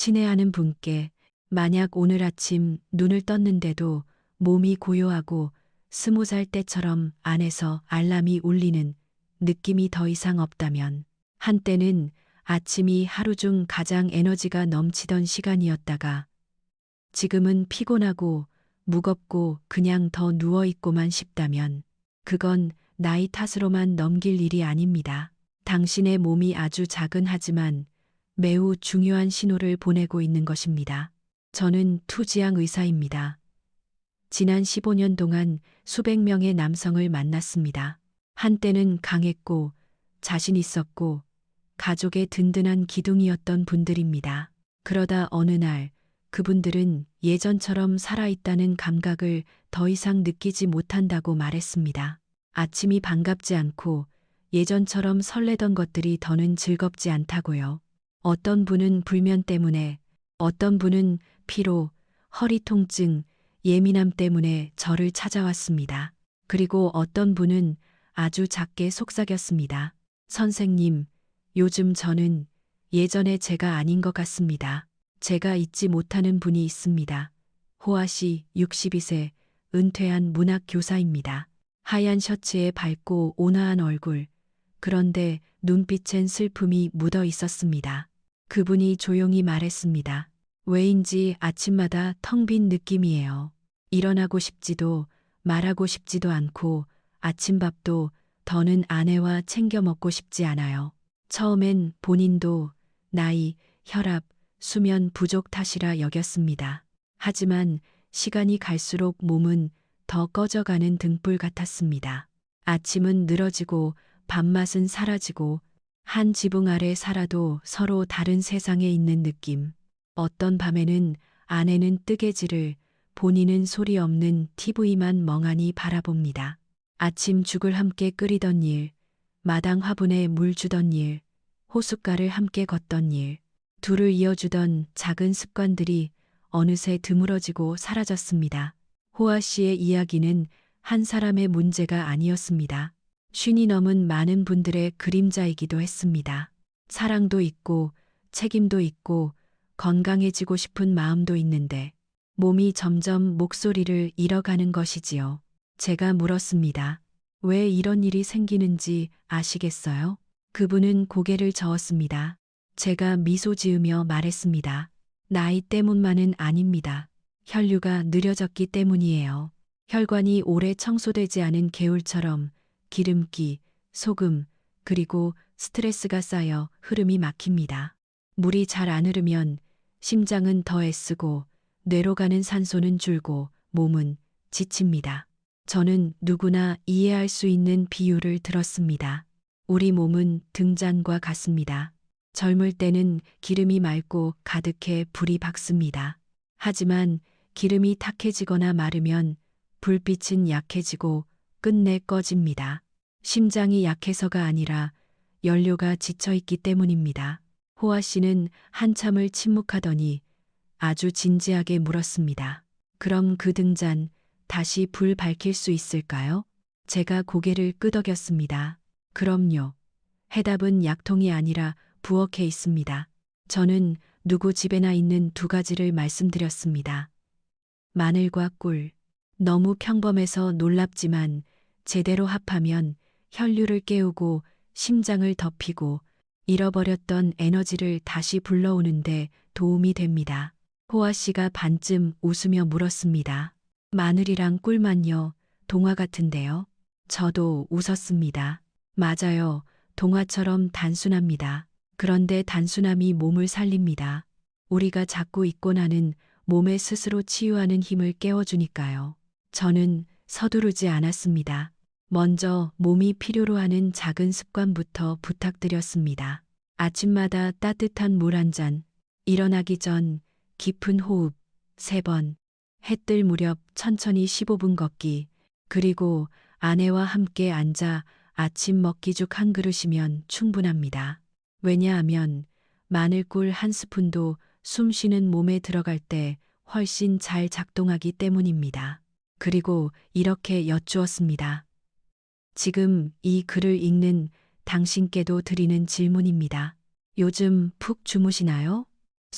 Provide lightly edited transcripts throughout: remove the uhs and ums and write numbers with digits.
친애하는 분께 만약 오늘 아침 눈을 떴는데도 몸이 고요하고 20살 때처럼 안에서 알람이 울리는 느낌이 더 이상 없다면 한때는 아침이 하루 중 가장 에너지가 넘치던 시간이었다가 지금은 피곤하고 무겁고 그냥 더 누워있고만 싶다면 그건 나이 탓으로만 넘길 일이 아닙니다. 당신의 몸이 아주 작은 하지만 매우 중요한 신호를 보내고 있는 것입니다. 저는 투지양 의사입니다. 지난 15년 동안 수백 명의 남성을 만났습니다. 한때는 강했고 자신 있었고 가족의 든든한 기둥이었던 분들입니다. 그러다 어느 날 그분들은 예전처럼 살아있다는 감각을 더 이상 느끼지 못한다고 말했습니다. 아침이 반갑지 않고 예전처럼 설레던 것들이 더는 즐겁지 않다고요. 어떤 분은 불면 때문에, 어떤 분은 피로, 허리 통증, 예민함 때문에 저를 찾아왔습니다. 그리고 어떤 분은 아주 작게 속삭였습니다. 선생님, 요즘 저는 예전의 제가 아닌 것 같습니다. 제가 잊지 못하는 분이 있습니다. 호아 씨 62세, 은퇴한 문학 교사입니다. 하얀 셔츠에 밝고 온화한 얼굴, 그런데 눈빛엔 슬픔이 묻어 있었습니다. 그분이 조용히 말했습니다. 왜인지 아침마다 텅 빈 느낌이에요. 일어나고 싶지도 말하고 싶지도 않고 아침밥도 더는 아내와 챙겨 먹고 싶지 않아요. 처음엔 본인도 나이, 혈압, 수면 부족 탓이라 여겼습니다. 하지만 시간이 갈수록 몸은 더 꺼져가는 등불 같았습니다. 아침은 늘어지고 밥맛은 사라지고 한 지붕 아래 살아도 서로 다른 세상에 있는 느낌. 어떤 밤에는 아내는 뜨개질을, 본인은 소리 없는 TV만 멍하니 바라봅니다. 아침 죽을 함께 끓이던 일, 마당 화분에 물 주던 일, 호숫가를 함께 걷던 일, 둘을 이어주던 작은 습관들이 어느새 드물어지고 사라졌습니다. 호아 씨의 이야기는 한 사람의 문제가 아니었습니다. 쉰이 넘은 많은 분들의 그림자이기도 했습니다. 사랑도 있고 책임도 있고 건강해지고 싶은 마음도 있는데 몸이 점점 목소리를 잃어가는 것이지요. 제가 물었습니다. 왜 이런 일이 생기는지 아시겠어요? 그분은 고개를 저었습니다. 제가 미소 지으며 말했습니다. 나이 때문만은 아닙니다. 혈류가 느려졌기 때문이에요. 혈관이 오래 청소되지 않은 개울처럼 기름기, 소금, 그리고 스트레스가 쌓여 흐름이 막힙니다. 물이 잘 안 흐르면 심장은 더 애쓰고 뇌로 가는 산소는 줄고 몸은 지칩니다. 저는 누구나 이해할 수 있는 비유를 들었습니다. 우리 몸은 등잔과 같습니다. 젊을 때는 기름이 맑고 가득해 불이 밝습니다. 하지만 기름이 탁해지거나 마르면 불빛은 약해지고 끝내 꺼집니다. 심장이 약해서가 아니라 연료가 지쳐있기 때문입니다. 호아 씨는 한참을 침묵하더니 아주 진지하게 물었습니다. 그럼 그 등잔 다시 불 밝힐 수 있을까요? 제가 고개를 끄덕였습니다. 그럼요. 해답은 약통이 아니라 부엌에 있습니다. 저는 누구 집에나 있는 두 가지를 말씀드렸습니다. 마늘과 꿀. 너무 평범해서 놀랍지만 제대로 합하면 혈류를 깨우고 심장을 덮이고 잃어버렸던 에너지를 다시 불러오는데 도움이 됩니다. 호아 씨가 반쯤 웃으며 물었습니다. 마늘이랑 꿀만요. 동화 같은데요. 저도 웃었습니다. 맞아요. 동화처럼 단순합니다. 그런데 단순함이 몸을 살립니다. 우리가 잡고 있고 나는 몸에 스스로 치유하는 힘을 깨워주니까요. 저는 서두르지 않았습니다. 먼저 몸이 필요로 하는 작은 습관부터 부탁드렸습니다. 아침마다 따뜻한 물 한 잔, 일어나기 전 깊은 호흡 3번, 해 뜰 무렵 천천히 15분 걷기, 그리고 아내와 함께 앉아 아침 먹기죽 한 그릇이면 충분합니다. 왜냐하면 마늘꿀 한 스푼도 숨 쉬는 몸에 들어갈 때 훨씬 잘 작동하기 때문입니다. 그리고 이렇게 여쭈었습니다. 지금 이 글을 읽는 당신께도 드리는 질문입니다. 요즘 푹 주무시나요?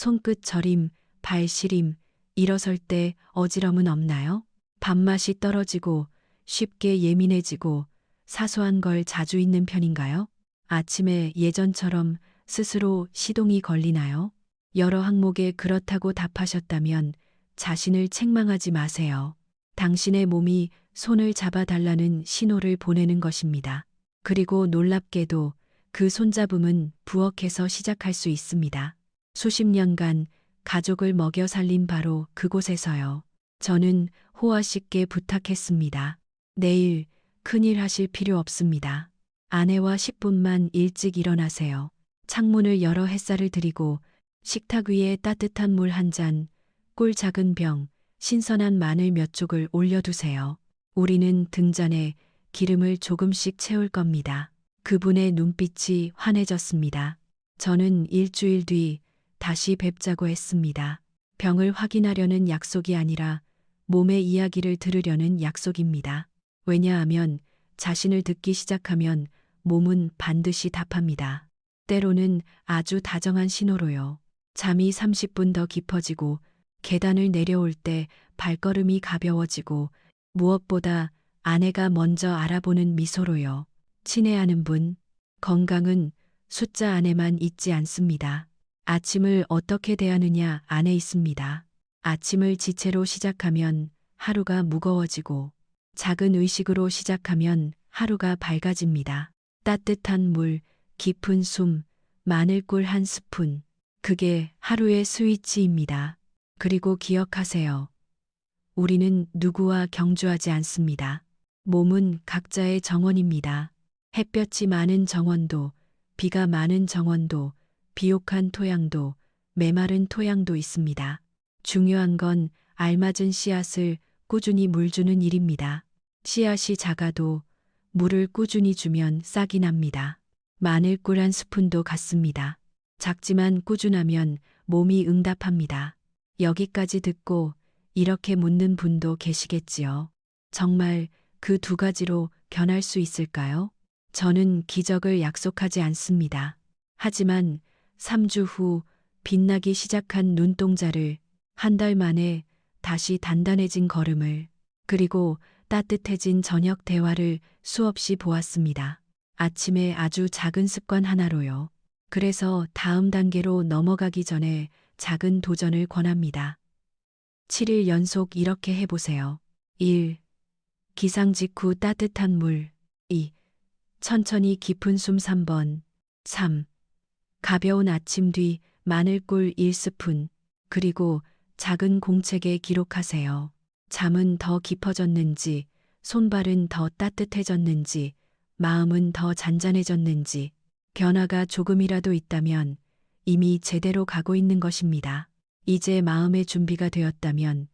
손끝 저림, 발 시림, 일어설 때 어지럼은 없나요? 밥맛이 떨어지고 쉽게 예민해지고 사소한 걸 자주 잊는 편인가요? 아침에 예전처럼 스스로 시동이 걸리나요? 여러 항목에 그렇다고 답하셨다면 자신을 책망하지 마세요. 당신의 몸이 손을 잡아달라는 신호를 보내는 것입니다. 그리고 놀랍게도 그 손잡음은 부엌에서 시작할 수 있습니다. 수십 년간 가족을 먹여 살린 바로 그곳에서요. 저는 호아 씨께 부탁했습니다. 내일 큰일 하실 필요 없습니다. 아내와 10분만 일찍 일어나세요. 창문을 열어 햇살을 들이고 식탁 위에 따뜻한 물 한 잔, 꿀 작은 병, 신선한 마늘 몇 쪽을 올려두세요. 우리는 등잔에 기름을 조금씩 채울 겁니다. 그분의 눈빛이 환해졌습니다. 저는 일주일 뒤 다시 뵙자고 했습니다. 병을 확인하려는 약속이 아니라 몸의 이야기를 들으려는 약속입니다. 왜냐하면 자신을 듣기 시작하면 몸은 반드시 답합니다. 때로는 아주 다정한 신호로요. 잠이 30분 더 깊어지고 계단을 내려올 때 발걸음이 가벼워지고 무엇보다 아내가 먼저 알아보는 미소로요. 친애하는 분, 건강은 숫자 안에만 있지 않습니다. 아침을 어떻게 대하느냐 안에 있습니다. 아침을 지체로 시작하면 하루가 무거워지고 작은 의식으로 시작하면 하루가 밝아집니다. 따뜻한 물, 깊은 숨, 마늘꿀 한 스푼. 그게 하루의 스위치입니다. 그리고 기억하세요. 우리는 누구와 경주하지 않습니다. 몸은 각자의 정원입니다. 햇볕이 많은 정원도, 비가 많은 정원도, 비옥한 토양도, 메마른 토양도 있습니다. 중요한 건 알맞은 씨앗을 꾸준히 물 주는 일입니다. 씨앗이 작아도 물을 꾸준히 주면 싹이 납니다. 마늘꿀 한 스푼도 같습니다. 작지만 꾸준하면 몸이 응답합니다. 여기까지 듣고 이렇게 묻는 분도 계시겠지요. 정말 그 두 가지로 변할 수 있을까요? 저는 기적을 약속하지 않습니다. 하지만 3주 후 빛나기 시작한 눈동자를, 한 달 만에 다시 단단해진 걸음을, 그리고 따뜻해진 저녁 대화를 수없이 보았습니다. 아침에 아주 작은 습관 하나로요. 그래서 다음 단계로 넘어가기 전에 작은 도전을 권합니다. 7일 연속 이렇게 해보세요. 1. 기상 직후 따뜻한 물. 2. 천천히 깊은 숨 3번. 3. 가벼운 아침 뒤 마늘꿀 1스푼. 그리고 작은 공책에 기록하세요. 잠은 더 깊어졌는지, 손발은 더 따뜻해졌는지, 마음은 더 잔잔해졌는지, 변화가 조금이라도 있다면 이미 제대로 가고 있는 것입니다. 이제 마음의 준비가 되었다면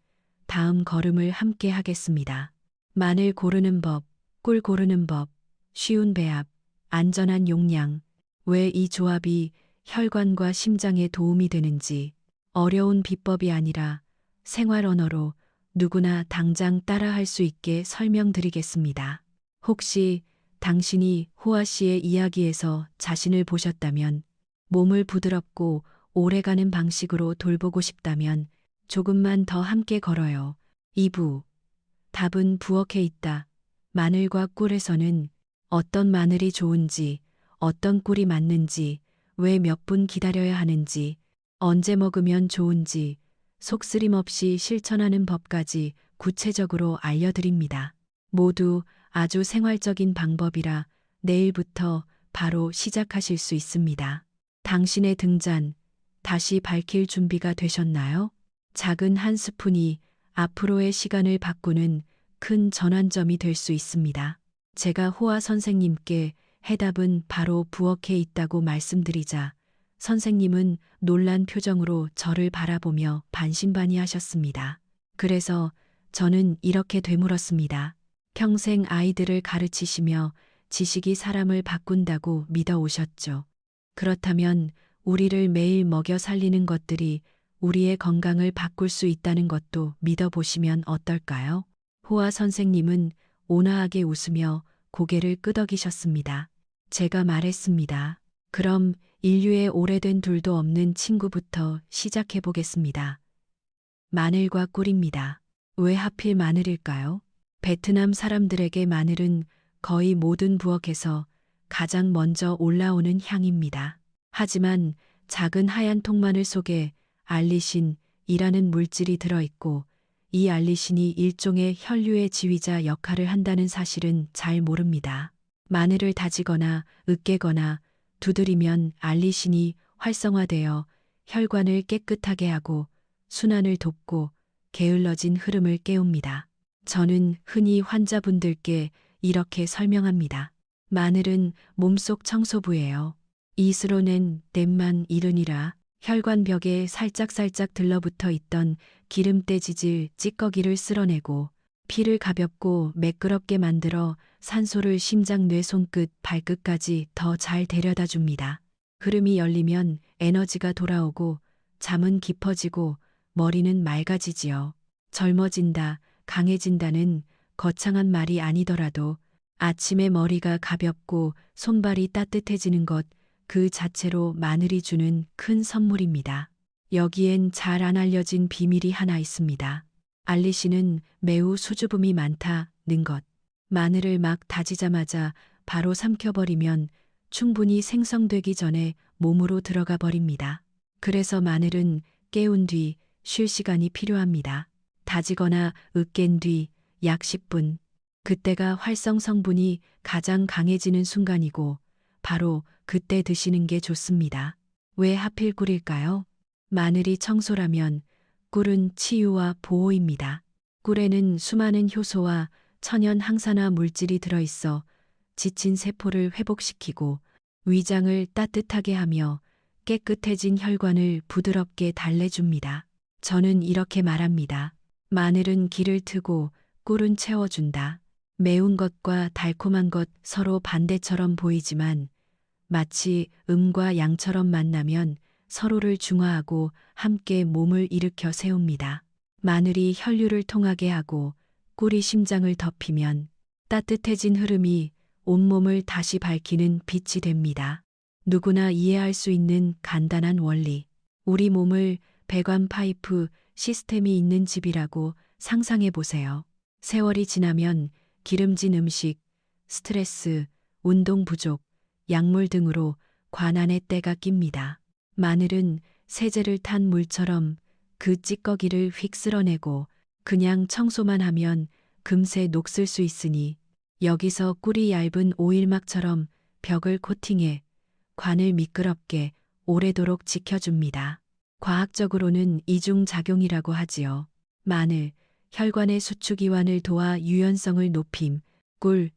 다음 걸음을 함께 하겠습니다. 마늘 고르는 법, 꿀 고르는 법, 쉬운 배합, 안전한 용량. 왜 이 조합이 혈관과 심장에 도움이 되는지, 어려운 비법이 아니라 생활 언어로 누구나 당장 따라할 수 있게 설명드리겠습니다. 혹시 당신이 호아 씨의 이야기에서 자신을 보셨다면, 몸을 부드럽고 오래가는 방식으로 돌보고 싶다면 조금만 더 함께 걸어요. 2부. 답은 부엌에 있다. 마늘과 꿀에서는 어떤 마늘이 좋은지, 어떤 꿀이 맞는지, 왜 몇 분 기다려야 하는지, 언제 먹으면 좋은지, 속쓰림 없이 실천하는 법까지 구체적으로 알려드립니다. 모두 아주 생활적인 방법이라 내일부터 바로 시작하실 수 있습니다. 당신의 등잔, 다시 밝힐 준비가 되셨나요? 작은 한 스푼이 앞으로의 시간을 바꾸는 큰 전환점이 될 수 있습니다. 제가 호아 선생님께 해답은 바로 부엌에 있다고 말씀드리자 선생님은 놀란 표정으로 저를 바라보며 반신반의하셨습니다. 그래서 저는 이렇게 되물었습니다. 평생 아이들을 가르치시며 지식이 사람을 바꾼다고 믿어 오셨죠. 그렇다면 우리를 매일 먹여 살리는 것들이 우리의 건강을 바꿀 수 있다는 것도 믿어보시면 어떨까요? 호아 선생님은 온화하게 웃으며 고개를 끄덕이셨습니다. 제가 말했습니다. 그럼 인류의 오래된 둘도 없는 친구부터 시작해 보겠습니다. 마늘과 꿀입니다. 왜 하필 마늘일까요? 베트남 사람들에게 마늘은 거의 모든 부엌에서 가장 먼저 올라오는 향입니다. 하지만 작은 하얀 통마늘 속에 알리신이라는 물질이 들어있고 이 알리신이 일종의 혈류의 지휘자 역할을 한다는 사실은 잘 모릅니다. 마늘을 다지거나 으깨거나 두드리면 알리신이 활성화되어 혈관을 깨끗하게 하고 순환을 돕고 게을러진 흐름을 깨웁니다. 저는 흔히 환자분들께 이렇게 설명합니다. 마늘은 몸속 청소부예요. 이스로 낸 댐만 이르니라. 혈관벽에 살짝살짝 들러붙어 있던 기름때 지질 찌꺼기를 쓸어내고 피를 가볍고 매끄럽게 만들어 산소를 심장 뇌 손끝 발끝까지 더 잘 데려다 줍니다. 흐름이 열리면 에너지가 돌아오고 잠은 깊어지고 머리는 맑아지지요. 젊어진다, 강해진다는 거창한 말이 아니더라도 아침에 머리가 가볍고 손발이 따뜻해지는 것 그 자체로 마늘이 주는 큰 선물입니다. 여기엔 잘 안 알려진 비밀이 하나 있습니다. 알리신은 매우 수줍음이 많다는 것. 마늘을 막 다지자마자 바로 삼켜버리면 충분히 생성되기 전에 몸으로 들어가 버립니다. 그래서 마늘은 깨운 뒤 쉴 시간이 필요합니다. 다지거나 으깬 뒤 약 10분. 그때가 활성 성분이 가장 강해지는 순간이고 바로 그때 드시는 게 좋습니다. 왜 하필 꿀일까요? 마늘이 청소라면 꿀은 치유와 보호입니다. 꿀에는 수많은 효소와 천연 항산화 물질이 들어있어 지친 세포를 회복시키고 위장을 따뜻하게 하며 깨끗해진 혈관을 부드럽게 달래줍니다. 저는 이렇게 말합니다. 마늘은 기를 트고 꿀은 채워준다. 매운 것과 달콤한 것 서로 반대처럼 보이지만 마치 음과 양처럼 만나면 서로를 중화하고 함께 몸을 일으켜 세웁니다. 마늘이 혈류를 통하게 하고 꿀이 심장을 덮이면 따뜻해진 흐름이 온몸을 다시 밝히는 빛이 됩니다. 누구나 이해할 수 있는 간단한 원리. 우리 몸을 배관 파이프 시스템이 있는 집이라고 상상해 보세요. 세월이 지나면 기름진 음식, 스트레스, 운동 부족, 약물 등으로 관안에 때가 낍니다. 마늘은 세제를 탄 물처럼 그 찌꺼기를 휙 쓸어내고 그냥 청소만 하면 금세 녹슬 수 있으니 여기서 꿀이 얇은 오일막처럼 벽을 코팅해 관을 미끄럽게 오래도록 지켜줍니다. 과학적으로는 이중작용이라고 하지요. 마늘, 혈관의 수축이완을 도와 유연성을 높임, 꿀,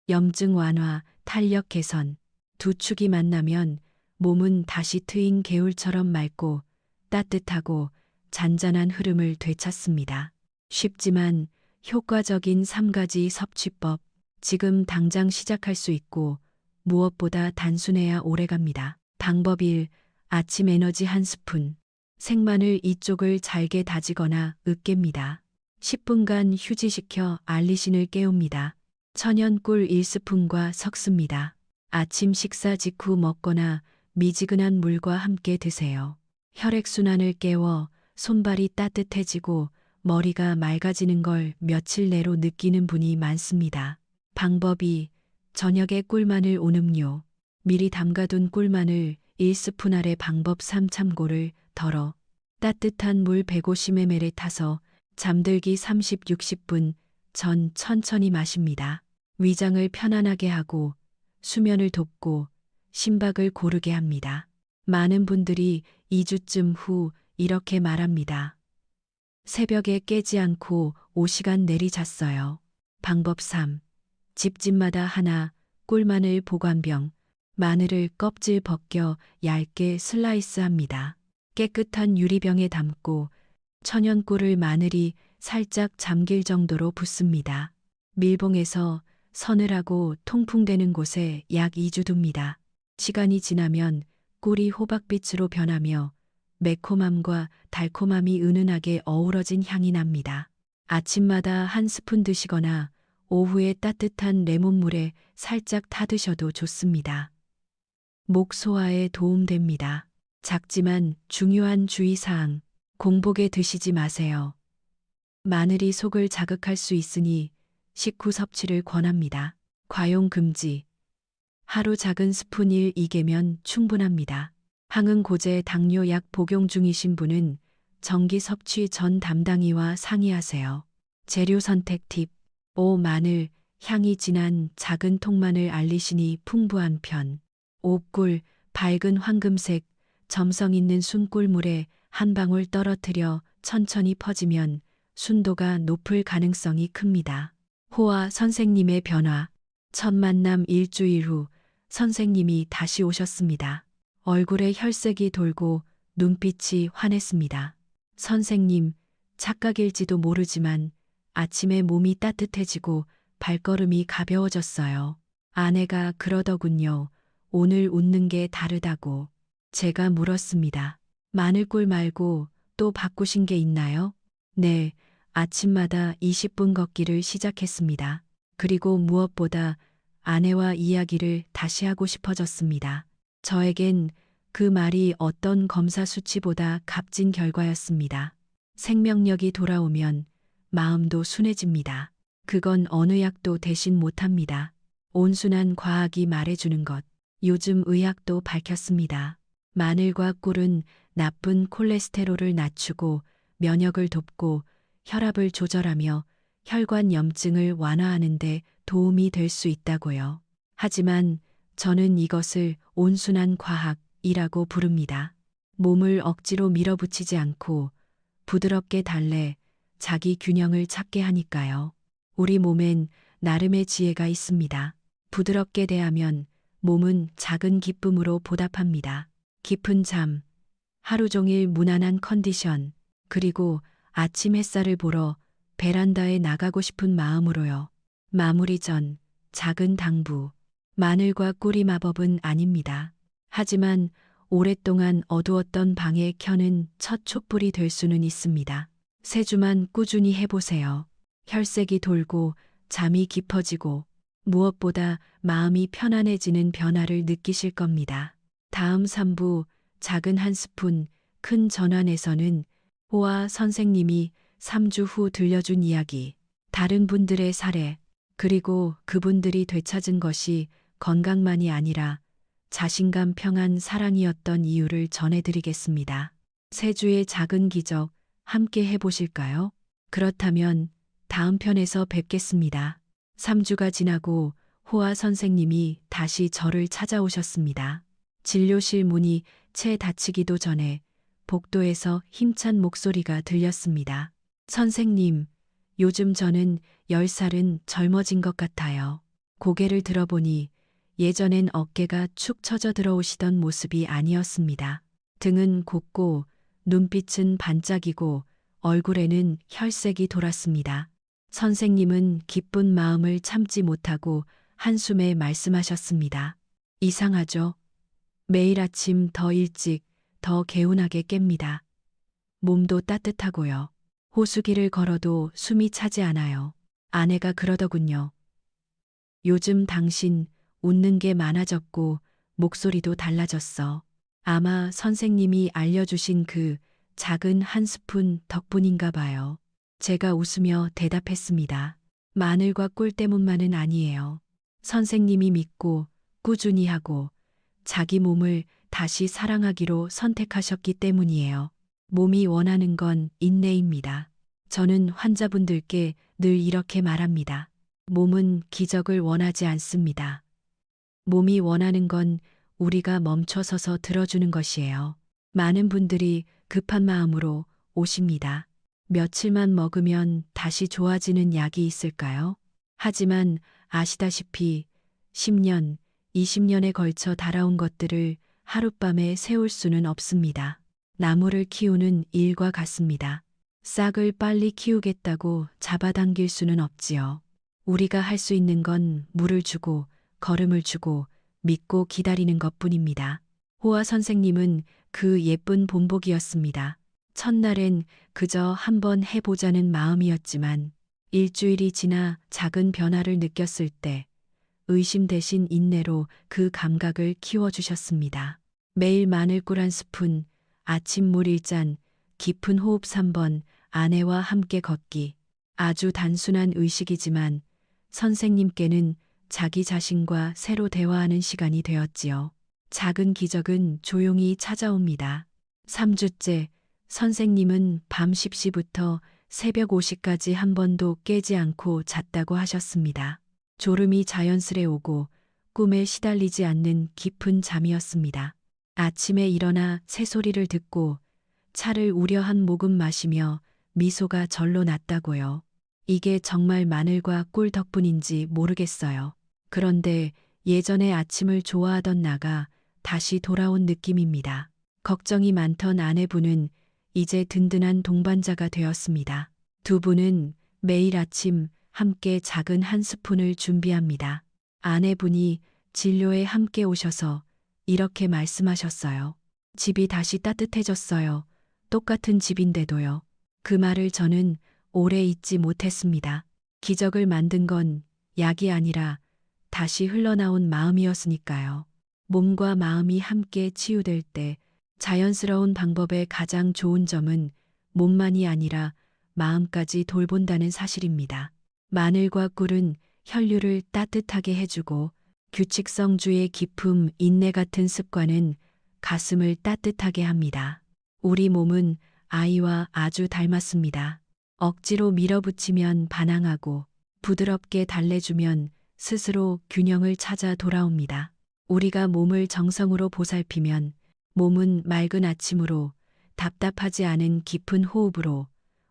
염증 완화, 탄력 개선. 두 축이 만나면 몸은 다시 트인 개울처럼 맑고 따뜻하고 잔잔한 흐름을 되찾습니다. 쉽지만 효과적인 3가지 섭취법. 지금 당장 시작할 수 있고 무엇보다 단순해야 오래갑니다. 방법 1. 아침 에너지 1스푼. 생마늘 2쪽을 잘게 다지거나 으깹니다. 10분간 휴지시켜 알리신을 깨웁니다. 천연 꿀 1스푼과 섞습니다. 아침 식사 직후 먹거나 미지근한 물과 함께 드세요. 혈액순환을 깨워 손발이 따뜻해지고 머리가 맑아지는 걸 며칠 내로 느끼는 분이 많습니다. 방법 2. 저녁에 꿀마늘 온음료. 미리 담가둔 꿀마늘 1스푼 아래. 방법 3. 참고를 덜어 따뜻한 물 150ml에 타서 잠들기 30-60분 전 천천히 마십니다. 위장을 편안하게 하고 수면을 돕고 심박을 고르게 합니다. 많은 분들이 2주쯤 후 이렇게 말합니다. 새벽에 깨지 않고 5시간 내리 잤어요. 방법 3. 집집마다 하나. 꿀마늘 보관병. 마늘을 껍질 벗겨 얇게 슬라이스합니다. 깨끗한 유리병에 담고 천연꿀을 마늘이 살짝 잠길 정도로 붓습니다. 밀봉해서 서늘하고 통풍되는 곳에 약 2주 둡니다. 시간이 지나면 꿀이 호박빛으로 변하며 매콤함과 달콤함이 은은하게 어우러진 향이 납니다. 아침마다 1스푼 드시거나 오후에 따뜻한 레몬물에 살짝 타드셔도 좋습니다. 목 소화에 도움됩니다. 작지만 중요한 주의사항. 공복에 드시지 마세요. 마늘이 속을 자극할 수 있으니 식후 섭취를 권합니다. 과용 금지. 하루 작은 스푼 1-2개면 충분합니다. 항응고제 당뇨 약 복용 중이신 분은 정기 섭취 전 담당의와 상의하세요. 재료 선택 팁. 5. 마늘, 향이 진한 작은 통마늘 알리신이 풍부한 편. 5. 꿀, 밝은 황금색, 점성 있는 순꿀물에 한 방울 떨어뜨려 천천히 퍼지면 순도가 높을 가능성이 큽니다. 호와 선생님의 변화. 첫 만남 일주일 후 선생님이 다시 오셨습니다. 얼굴에 혈색이 돌고 눈빛이 환했습니다. 선생님, 착각일지도 모르지만 아침에 몸이 따뜻해지고 발걸음이 가벼워졌어요. 아내가 그러더군요. 오늘 웃는 게 다르다고. 제가 물었습니다. 마늘꿀 말고 또 바꾸신 게 있나요? 네, 아침마다 20분 걷기를 시작했습니다. 그리고 무엇보다 아내와 이야기를 다시 하고 싶어졌습니다. 저에겐 그 말이 어떤 검사 수치보다 값진 결과였습니다. 생명력이 돌아오면 마음도 순해집니다. 그건 어느 약도 대신 못합니다. 온순한 과학이 말해주는 것. 요즘 의학도 밝혔습니다. 마늘과 꿀은 나쁜 콜레스테롤을 낮추고 면역을 돕고 혈압을 조절하며 혈관 염증을 완화하는 데 도움이 될 수 있다고요. 하지만 저는 이것을 온순한 과학이라고 부릅니다. 몸을 억지로 밀어붙이지 않고 부드럽게 달래 자기 균형을 찾게 하니까요. 우리 몸엔 나름의 지혜가 있습니다. 부드럽게 대하면 몸은 작은 기쁨으로 보답합니다. 깊은 잠, 하루 종일 무난한 컨디션, 그리고 아침 햇살을 보러 베란다에 나가고 싶은 마음으로요. 마무리 전 작은 당부. 마늘과 꿀이 마법은 아닙니다. 하지만 오랫동안 어두웠던 방에 켜는 첫 촛불이 될 수는 있습니다. 3주만 꾸준히 해보세요. 혈색이 돌고 잠이 깊어지고 무엇보다 마음이 편안해지는 변화를 느끼실 겁니다. 다음 3부 작은 한 스푼 큰 전환에서는 호와 선생님이 3주 후 들려준 이야기, 다른 분들의 사례, 그리고 그분들이 되찾은 것이 건강만이 아니라 자신감 평안 사랑이었던 이유를 전해드리겠습니다. 3주의 작은 기적 함께 해보실까요? 그렇다면 다음 편에서 뵙겠습니다. 3주가 지나고 호아 선생님이 다시 저를 찾아오셨습니다. 진료실 문이 채 닫히기도 전에 복도에서 힘찬 목소리가 들렸습니다. 선생님, 요즘 저는 10살은 젊어진 것 같아요. 고개를 들어보니 예전엔 어깨가 축 처져 들어오시던 모습이 아니었습니다. 등은 곱고 눈빛은 반짝이고 얼굴에는 혈색이 돌았습니다. 선생님은 기쁜 마음을 참지 못하고 한숨에 말씀하셨습니다. 이상하죠? 매일 아침 더 일찍, 더 개운하게 깹니다. 몸도 따뜻하고요. 호수길을 걸어도 숨이 차지 않아요. 아내가 그러더군요. 요즘 당신 웃는 게 많아졌고 목소리도 달라졌어. 아마 선생님이 알려주신 그 작은 한 스푼 덕분인가 봐요. 제가 웃으며 대답했습니다. 마늘과 꿀 때문만은 아니에요. 선생님이 믿고 꾸준히 하고 자기 몸을 다시 사랑하기로 선택하셨기 때문이에요. 몸이 원하는 건 인내입니다. 저는 환자분들께 늘 이렇게 말합니다. 몸은 기적을 원하지 않습니다. 몸이 원하는 건 우리가 멈춰서서 들어주는 것이에요. 많은 분들이 급한 마음으로 오십니다. 며칠만 먹으면 다시 좋아지는 약이 있을까요? 하지만 아시다시피 10년, 20년에 걸쳐 달아온 것들을 하룻밤에 세울 수는 없습니다. 나무를 키우는 일과 같습니다. 싹을 빨리 키우겠다고 잡아당길 수는 없지요. 우리가 할 수 있는 건 물을 주고 걸음을 주고 믿고 기다리는 것뿐입니다. 호아 선생님은 그 예쁜 본보기였습니다. 첫날엔 그저 한번 해보자는 마음이었지만 일주일이 지나 작은 변화를 느꼈을 때 의심 대신 인내로 그 감각을 키워주셨습니다. 매일 마늘꿀 한 스푼, 아침 물 1잔, 깊은 호흡 3번, 아내와 함께 걷기. 아주 단순한 의식이지만 선생님께는 자기 자신과 새로 대화하는 시간이 되었지요. 작은 기적은 조용히 찾아옵니다. 3주째, 선생님은 밤 10시부터 새벽 5시까지 한 번도 깨지 않고 잤다고 하셨습니다. 졸음이 자연스레 오고 꿈에 시달리지 않는 깊은 잠이었습니다. 아침에 일어나 새소리를 듣고 차를 우려 한 모금 마시며 미소가 절로 났다고요. 이게 정말 마늘과 꿀 덕분인지 모르겠어요. 그런데 예전에 아침을 좋아하던 나가 다시 돌아온 느낌입니다. 걱정이 많던 아내분은 이제 든든한 동반자가 되었습니다. 두 분은 매일 아침 함께 작은 한 스푼을 준비합니다. 아내분이 진료에 함께 오셔서 이렇게 말씀하셨어요. 집이 다시 따뜻해졌어요. 똑같은 집인데도요. 그 말을 저는 오래 잊지 못했습니다. 기적을 만든 건 약이 아니라 다시 흘러나온 마음이었으니까요. 몸과 마음이 함께 치유될 때 자연스러운 방법의 가장 좋은 점은 몸만이 아니라 마음까지 돌본다는 사실입니다. 마늘과 꿀은 혈류를 따뜻하게 해주고 규칙성주의 기품, 인내 같은 습관은 가슴을 따뜻하게 합니다. 우리 몸은 아이와 아주 닮았습니다. 억지로 밀어붙이면 반항하고 부드럽게 달래주면 스스로 균형을 찾아 돌아옵니다. 우리가 몸을 정성으로 보살피면 몸은 맑은 아침으로, 답답하지 않은 깊은 호흡으로,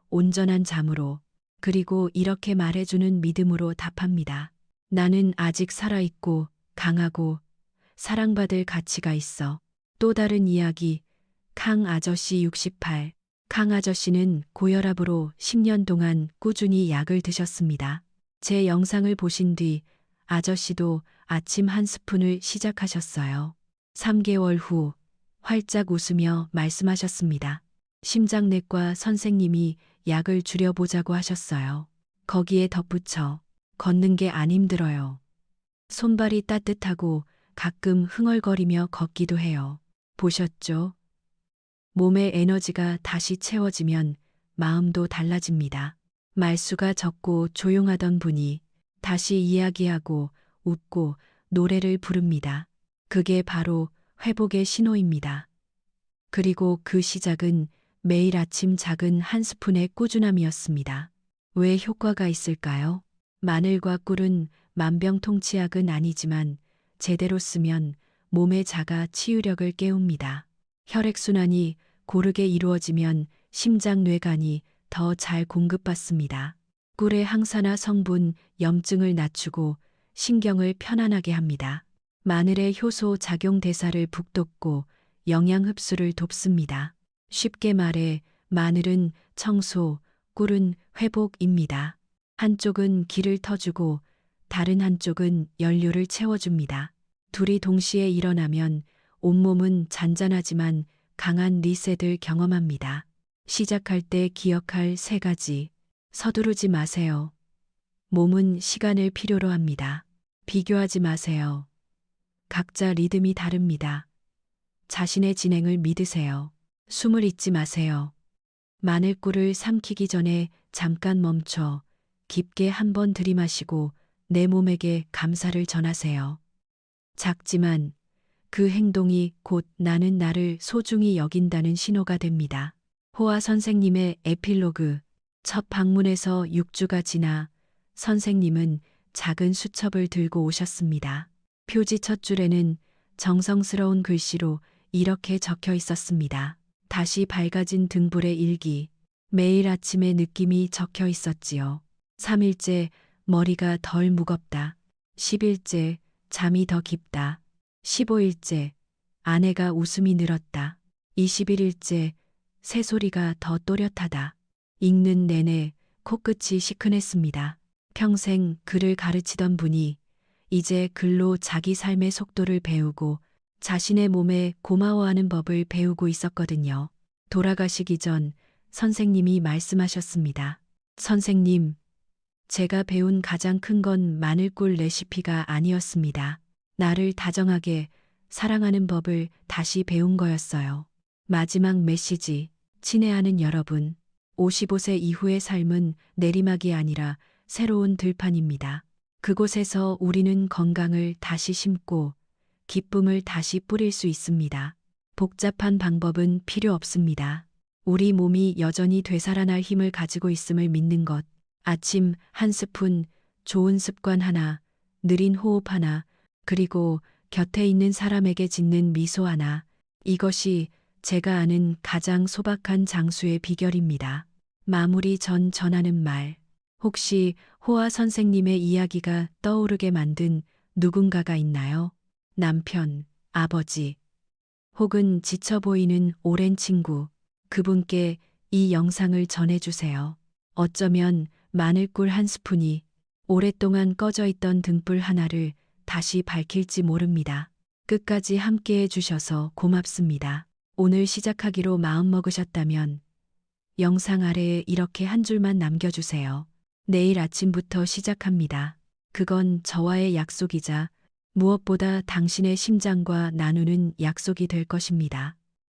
온전한 잠으로, 그리고 이렇게 말해주는 믿음으로 답합니다. 나는 아직 살아있고 강하고 사랑받을 가치가 있어. 또 다른 이야기, 康아저씨 68. 康아저씨는 고혈압으로 10년 동안 꾸준히 약을 드셨습니다. 제 영상을 보신 뒤 아저씨도 아침 한 스푼을 시작하셨어요. 3개월 후 활짝 웃으며 말씀하셨습니다. 심장내과 선생님이 약을 줄여보자고 하셨어요. 거기에 덧붙여 걷는 게 안 힘들어요. 손발이 따뜻하고 가끔 흥얼거리며 걷기도 해요. 보셨죠? 몸의 에너지가 다시 채워지면 마음도 달라집니다. 말수가 적고 조용하던 분이 다시 이야기하고 웃고 노래를 부릅니다. 그게 바로 회복의 신호입니다. 그리고 그 시작은 매일 아침 작은 한 스푼의 꾸준함이었습니다. 왜 효과가 있을까요? 마늘과 꿀은 만병통치약은 아니지만 제대로 쓰면 몸의 자가 치유력을 깨웁니다. 혈액순환이 고르게 이루어지면 심장 뇌간이 더 잘 공급받습니다. 꿀의 항산화 성분 염증을 낮추고 신경을 편안하게 합니다. 마늘의 효소 작용 대사를 북돋고 영양 흡수를 돕습니다. 쉽게 말해 마늘은 청소, 꿀은 회복입니다. 한쪽은 기를 터주고 다른 한쪽은 연료를 채워줍니다. 둘이 동시에 일어나면 온몸은 잔잔하지만 강한 리셋을 경험합니다. 시작할 때 기억할 3가지. 서두르지 마세요. 몸은 시간을 필요로 합니다. 비교하지 마세요. 각자 리듬이 다릅니다. 자신의 진행을 믿으세요. 숨을 잊지 마세요. 마늘꿀을 삼키기 전에 잠깐 멈춰 깊게 한 번 들이마시고 내 몸에게 감사를 전하세요. 작지만 그 행동이 곧 나는 나를 소중히 여긴다는 신호가 됩니다. 호아 선생님의 에필로그. 첫 방문에서 6주가 지나 선생님은 작은 수첩을 들고 오셨습니다. 표지 첫 줄에는 정성스러운 글씨로 이렇게 적혀 있었습니다. 다시 밝아진 등불의 일기. 매일 아침의 느낌이 적혀 있었지요. 3일째 머리가 덜 무겁다. 10일째 잠이 더 깊다. 15일째 아내가 웃음이 늘었다. 21일째 새소리가 더 또렷하다. 읽는 내내 코끝이 시큰했습니다. 평생 글을 가르치던 분이 이제 글로 자기 삶의 속도를 배우고 자신의 몸에 고마워하는 법을 배우고 있었거든요. 돌아가시기 전 선생님이 말씀하셨습니다. 선생님, 제가 배운 가장 큰 건 마늘꿀 레시피가 아니었습니다. 나를 다정하게 사랑하는 법을 다시 배운 거였어요. 마지막 메시지. 친애하는 여러분. 55세 이후의 삶은 내리막이 아니라 새로운 들판입니다. 그곳에서 우리는 건강을 다시 심고 기쁨을 다시 뿌릴 수 있습니다. 복잡한 방법은 필요 없습니다. 우리 몸이 여전히 되살아날 힘을 가지고 있음을 믿는 것. 아침 한 스푼, 좋은 습관 하나, 느린 호흡 하나, 그리고 곁에 있는 사람에게 짓는 미소 하나. 이것이 제가 아는 가장 소박한 장수의 비결입니다. 마무리 전 전하는 말. 혹시 호아 선생님의 이야기가 떠오르게 만든 누군가가 있나요? 남편, 아버지, 혹은 지쳐 보이는 오랜 친구. 그분께 이 영상을 전해주세요. 어쩌면 마늘꿀 한 스푼이 오랫동안 꺼져 있던 등불 하나를 다시 밝힐지 모릅니다. 끝까지 함께 해주셔서 고맙습니다. 오늘 시작하기로 마음먹으셨다면 영상 아래에 이렇게 한 줄만 남겨주세요. 내일 아침부터 시작합니다. 그건 저와의 약속이자 무엇보다 당신의 심장과 나누는 약속이 될 것입니다.